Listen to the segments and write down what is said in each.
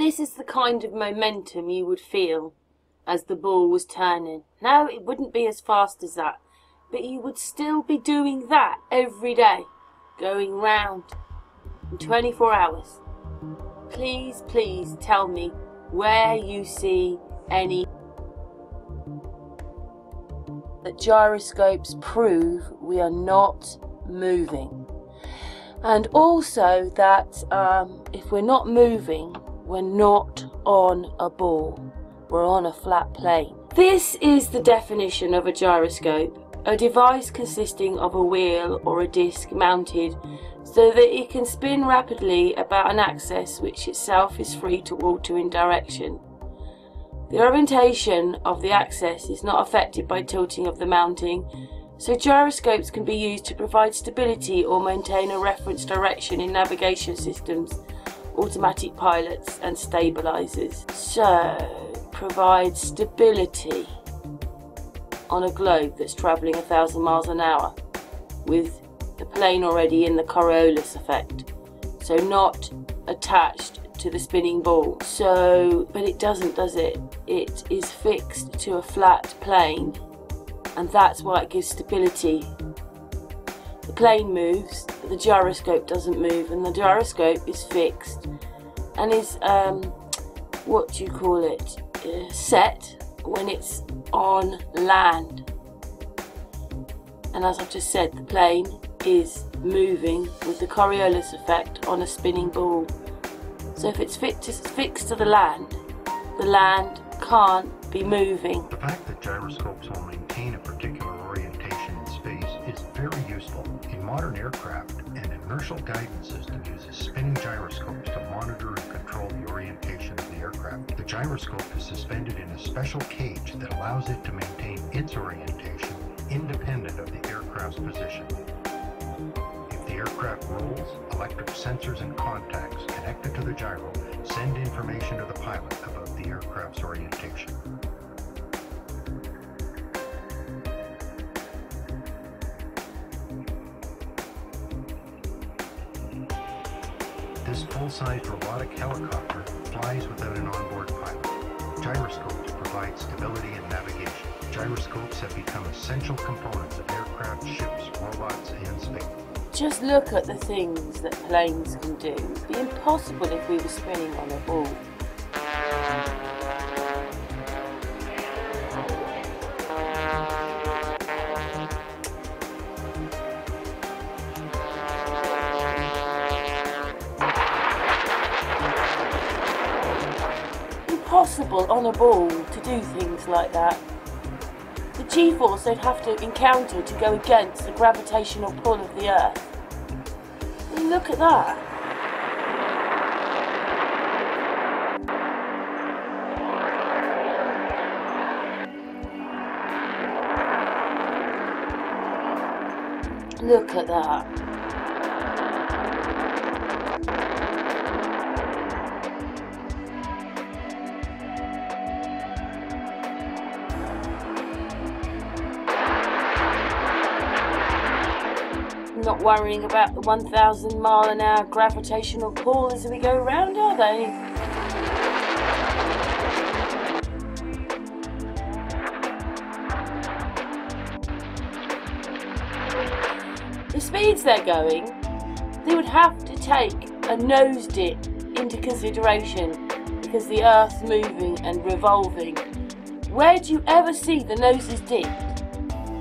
This is the kind of momentum you would feel as the ball was turning. Now it wouldn't be as fast as that, but you would still be doing that every day, going round in 24 hours. Please, please tell me where you see any. That gyroscopes prove we are not moving. And also that if we're not moving, we're not on a ball, we're on a flat plane. This is the definition of a gyroscope, a device consisting of a wheel or a disc mounted so that it can spin rapidly about an axis which itself is free to alter in direction. The orientation of the axis is not affected by tilting of the mounting, so gyroscopes can be used to provide stability or maintain a reference direction in navigation systems, automatic pilots and stabilizers. So, provide stability on a globe that's travelling 1,000 miles an hour with the plane already in the Coriolis effect, so not attached to the spinning ball. So, but it doesn't, does it? It is fixed to a flat plane, and that's why it gives stability. The plane moves, but the gyroscope doesn't move, and the gyroscope is fixed and is what do you call it, set when it's on land. And as I've just said, the plane is moving with the Coriolis effect on a spinning ball. So if it's fixed to the land can't be moving. The fact that gyroscopes will maintain a particular orientation in space is very useful. In modern aircraft, an inertial guidance system uses spinning gyroscopes to monitor and control the orientation of the aircraft. The gyroscope is suspended in a special cage that allows it to maintain its orientation independent of the aircraft's position. If the aircraft rolls, electric sensors and contacts connected to the gyro send information to the pilot about the aircraft's orientation. This full-sized robotic helicopter flies without an onboard pilot. Gyroscopes provide stability and navigation. Gyroscopes have become essential components of aircraft, ships, robots, and space. Just look at the things that planes can do. It would be impossible if we were spinning on a ball. Impossible on a ball to do things like that. The G-force they'd have to encounter to go against the gravitational pull of the Earth. And look at that. Look at that. Not worrying about the 1,000 mile an hour gravitational pull as we go around, are they? The speeds they're going, they would have to take a nose dip into consideration because the Earth's moving and revolving. Where do you ever see the noses dipped?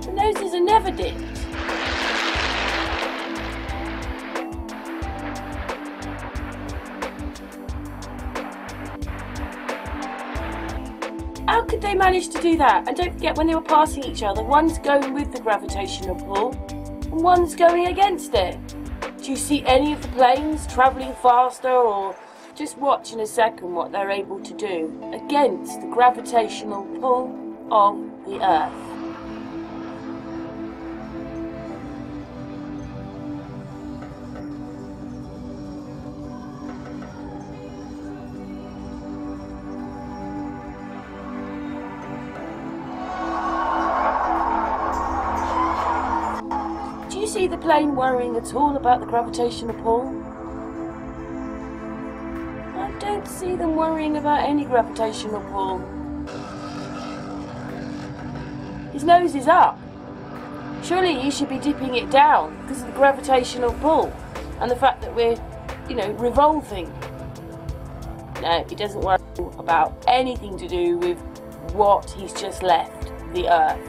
The noses are never dipped. How could they manage to do that? And don't forget, when they were passing each other, one's going with the gravitational pull and one's going against it. Do you see any of the planes travelling faster, or just watch in a second what they're able to do against the gravitational pull of the Earth? See the plane worrying at all about the gravitational pull? don't see them worrying about any gravitational pull. His nose is up. Surely he should be dipping it down because of the gravitational pull and the fact that we're, you know, revolving. No, he doesn't worry about anything to do with what he's just left, the Earth.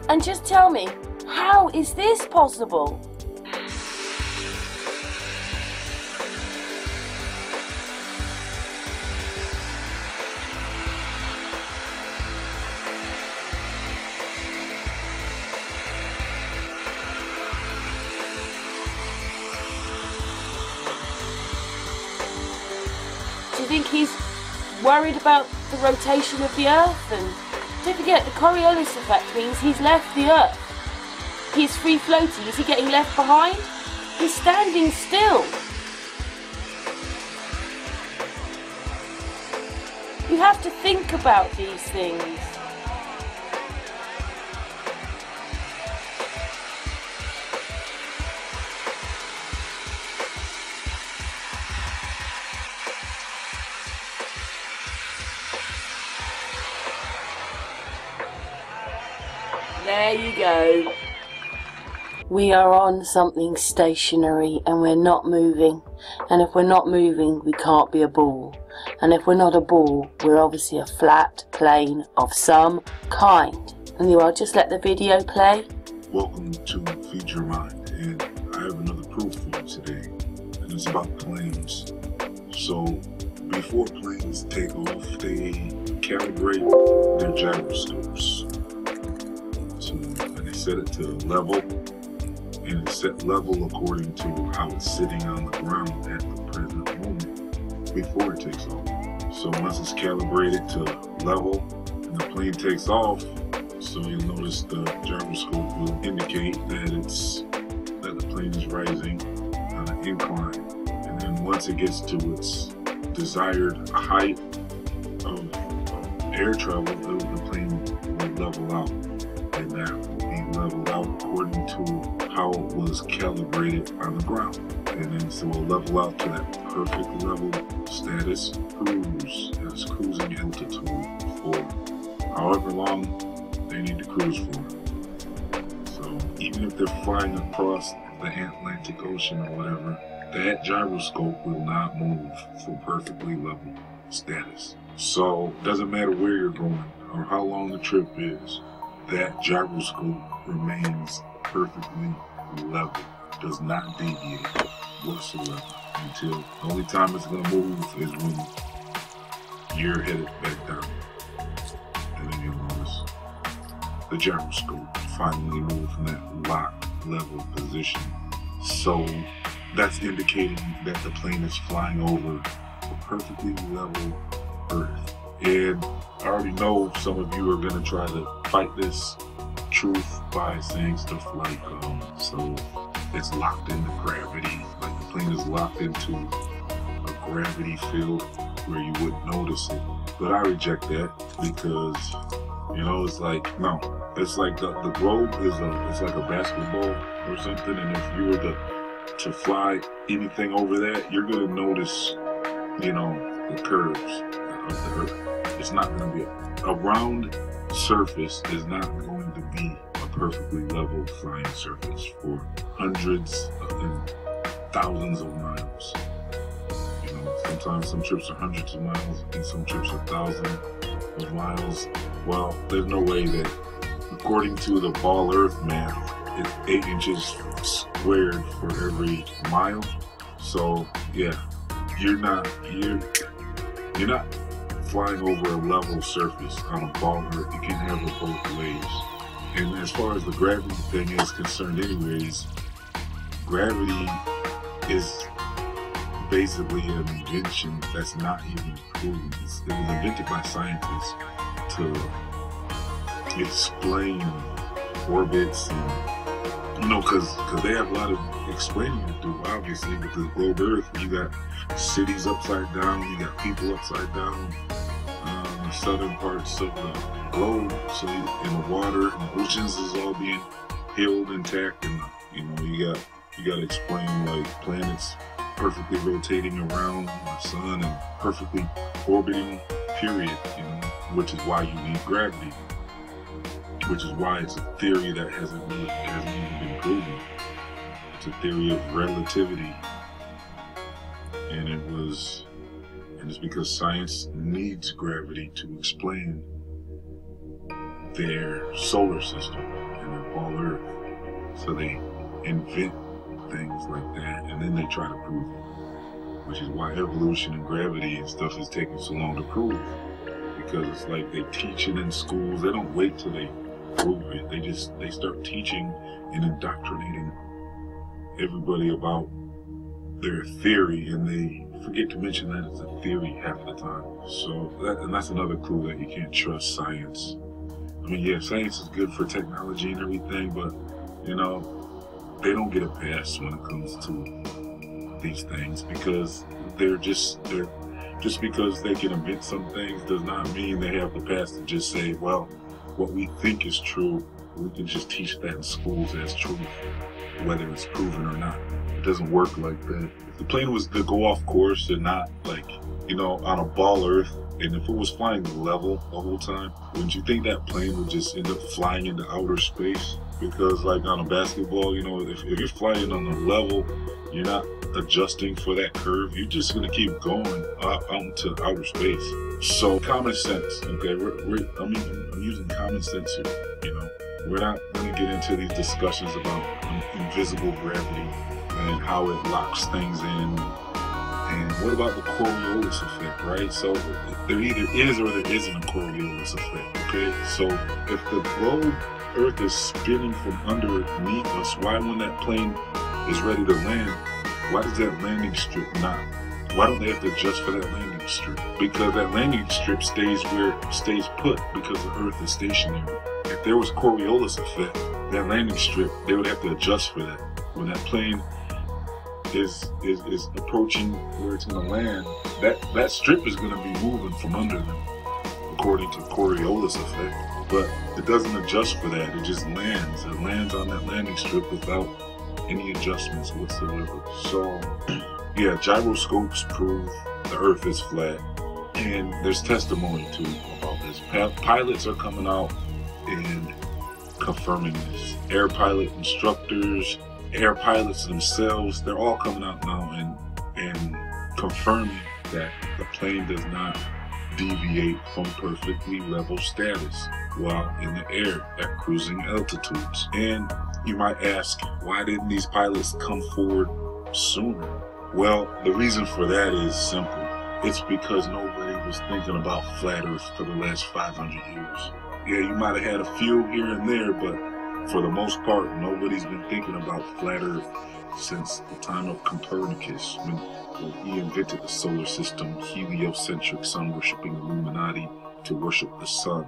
And just tell me, how is this possible? Do you think he's worried about the rotation of the Earth? And don't forget, the Coriolis effect means he's left the Earth. He's free floating. Is he getting left behind? He's standing still. You have to think about these things. There you go. We are on something stationary and we're not moving. And if we're not moving, we can't be a ball. And if we're not a ball, we're obviously a flat plane of some kind. Anyway, I'll just let the video play. Welcome to Feed Your Mind, and I have another proof for you today, and it's about planes. So, before planes take off, they calibrate their gyroscopes. And they set it to level, and it's set level according to how it's sitting on the ground at the present moment before it takes off. So once it's calibrated to level and the plane takes off, so you'll notice the gyroscope will indicate that the plane is rising on an incline. And then once it gets to its desired height of air travel, the plane will level out. And that will be leveled out according to how it was calibrated on the ground. And then so we'll level out to that perfect level status, cruise, as cruising altitude for however long they need to cruise for. So even if they're flying across the Atlantic Ocean or whatever, that gyroscope will not move for perfectly level status. So it doesn't matter where you're going or how long the trip is, that gyroscope remains perfectly level, does not deviate whatsoever until the only time it's going to move is when you're headed back down. And then you'll notice the gyroscope finally moved from that locked level position. So that's indicating that the plane is flying over a perfectly level Earth. And I already know some of you are going to try to fight this truth by saying stuff like, so it's locked into gravity, like the plane is locked into a gravity field where you wouldn't notice it. But I reject that because, you know, it's like, no, it's like the globe is it's like a basketball or something, and if you were to fly anything over that, you're going to notice, you know, the curves of the Earth. It's not going to be a round surface is not going to be a perfectly level flying surface for hundreds and thousands of miles. You know, sometimes some trips are hundreds of miles and some trips are thousands of miles. Well, there's no way that, according to the ball Earth math, it's 8 inches squared for every mile. So yeah, you're not flying over a level surface on a ball Earth. You can't have it both ways. And as far as the gravity thing is concerned anyways, gravity is basically an invention that's not even proven. It was invented by scientists to explain orbits and, you know, because they have a lot of explaining to do, obviously, with the globe Earth. You got cities upside down, you got people upside down, the southern parts of the globe, so in the water and the oceans is all being held intact, and you know, you got to explain like planets perfectly rotating around the sun and perfectly orbiting, period, which is why you need gravity, which is why it's a theory that hasn't even been proven. It's a theory of relativity, and it's because science needs gravity to explain their solar system and their ball Earth. So they invent things like that, and then they try to prove it, which is why evolution and gravity and stuff is taking so long to prove, because it's like they teach it in schools. They don't wait till they prove it. They start teaching and indoctrinating everybody about their theory, and they forget to mention that it's a theory half the time. So that's another clue that you can't trust science. I mean, yeah, science is good for technology and everything, but they don't get a pass when it comes to these things, because just because they can invent some things does not mean they have the pass to just say, well, what we think is true, we can just teach that in schools as truth, whether it's proven or not. It doesn't work like that. If the plane was to go off course and not on a ball Earth, and if it was flying level the whole time, wouldn't you think that plane would just end up flying into outer space? Because like on a basketball, if you're flying on a level, you're not adjusting for that curve. You're just gonna keep going out into outer space. So common sense, okay? I'm using common sense here. We're not gonna get into these discussions about invisible gravity and how it locks things in. And what about the Coriolis effect, right? So there either is or there isn't a Coriolis effect, okay? So if the globe Earth is spinning from underneath us, why when that plane is ready to land, why does that landing strip not? Why don't they have to adjust for that landing strip? Because that landing strip stays put because the Earth is stationary. If there was Coriolis effect, that landing strip, they would have to adjust for that. When that plane is approaching where it's going to land, that strip is going to be moving from under them, according to Coriolis effect. But it doesn't adjust for that. It just lands. It lands on that landing strip without any adjustments whatsoever. So, yeah, gyroscopes prove the Earth is flat, and there's testimony too about this. Pilots are coming out and confirming this. Air pilot instructors, air pilots themselves, they're all coming out now and confirming that the plane does not deviate from perfectly level status while in the air at cruising altitudes. And you might ask, why didn't these pilots come forward sooner? Well, the reason for that is simple. It's because nobody was thinking about flat Earth for the last 500 years. Yeah, you might have had a few here and there, but for the most part, nobody's been thinking about flat Earth since the time of Copernicus, when he invented the solar system, heliocentric sun-worshipping Illuminati to worship the sun.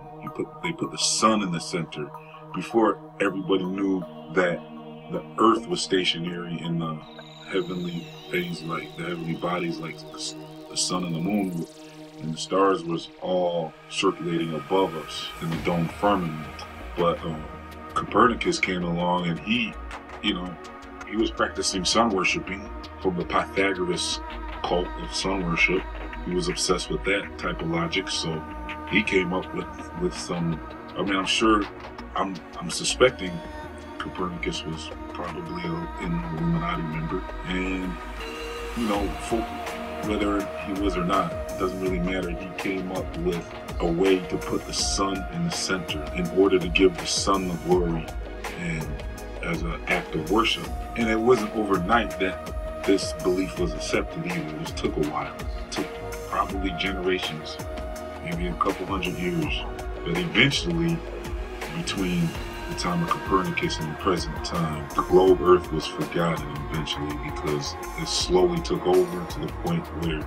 They put the sun in the center before everybody knew that the Earth was stationary in the heavenly things, like the heavenly bodies, like the sun and the moon, and the stars was all circulating above us in the dome firmament. But Copernicus came along, and he was practicing sun worshipping from the Pythagoras cult of sun worship. He was obsessed with that type of logic, so he came up with some. I mean, I'm suspecting Copernicus was probably an Illuminati member, and whether he was or not, it doesn't really matter. He came up with a way to put the sun in the center in order to give the sun the glory and as an act of worship. And it wasn't overnight that this belief was accepted either. It took a while. It took probably generations, maybe a couple hundred years. But eventually, between the time of Copernicus and the present time, the globe Earth was forgotten eventually, because it slowly took over to the point where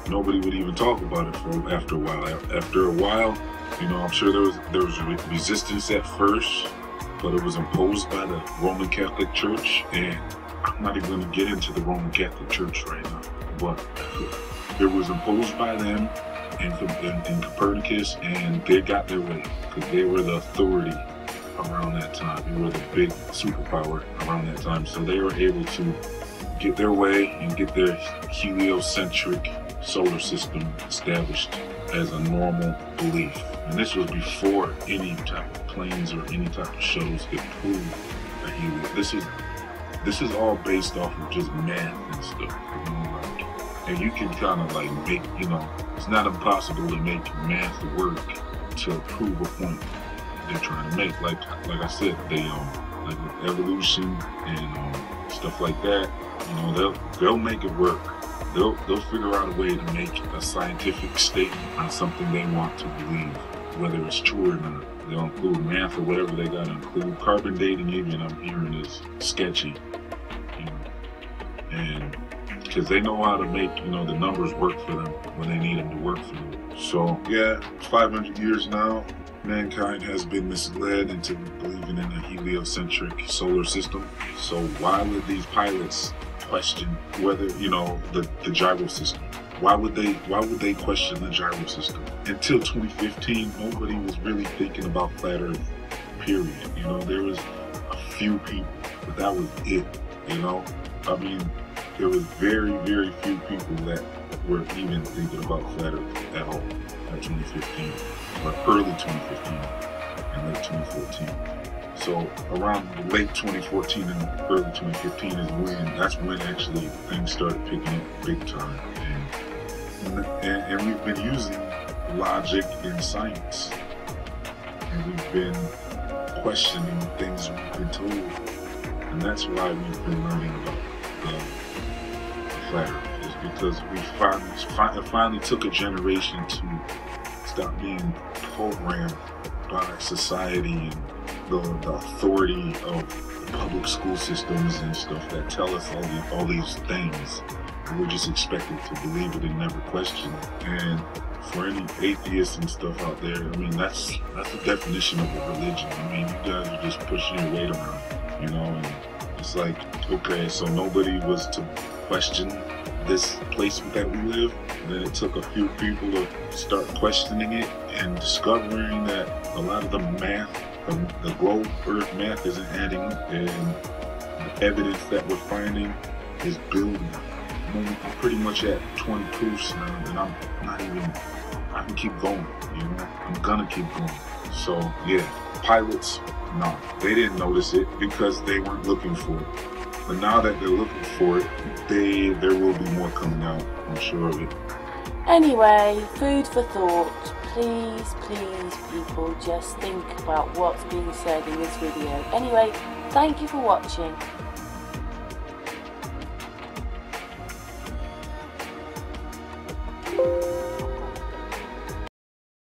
nobody would even talk about it after a while. After a while, I'm sure there was resistance at first, but it was imposed by the Roman Catholic Church, and I'm not even going to get into the Roman Catholic Church right now, but it was imposed by them and Copernicus, and they got their way because they were the authority around that time. They were the big superpower around that time, so they were able to get their way and get their heliocentric solar system established as a normal belief. And this was before any type of planes or any type of shows could prove a helio. This is all based off of just math and stuff, you know, like, and you can kind of like make, you know, it's not impossible to make math work to prove a point they're trying to make. Like I said, they like with evolution and stuff like that, you know, they'll make it work. They'll figure out a way to make a scientific statement on something they want to believe, whether it's true or not. They'll include math or whatever they got to include. Carbon dating, even I'm hearing, is sketchy, you know, and because they know how to make, you know, the numbers work for them when they need them to work for them. So yeah, 500 years now, mankind has been misled into believing in a heliocentric solar system. So why would these pilots question whether, you know, the gyro system? Why would they question the gyro system? Until 2015, nobody was really thinking about flat Earth, period. You know, there was a few people, but that was it, you know? I mean, there was very, very few people that were even thinking about flat Earth at all in 2015, or early 2015 and late 2014. So around late 2014 and early 2015 that's when actually things started picking up big time. And we've been using logic in science, and we've been questioning things we've been told, and that's why we've been learning about the flat Earth, is because we finally took a generation to stop being programmed by society and the authority of the public school systems and stuff that tell us all these things. We're just expected to believe it and never question it. And for any atheists and stuff out there, I mean, that's the definition of a religion. I mean, you guys are just pushing your weight around, you know, and it's like, okay, so nobody was to question this place that we live. And then it took a few people to start questioning it and discovering that a lot of the math, the globe Earth math isn't adding up, and the evidence that we're finding is building. I'm pretty much at 20 proofs now, and I'm not even, I can keep going, you know, I'm gonna keep going. So yeah, pilots, no, they didn't notice it because they weren't looking for it. But now that they're looking for it, there will be more coming out, I'm sure of it. Anyway, food for thought. Please, people, just think about what's being said in this video. Anyway, thank you for watching.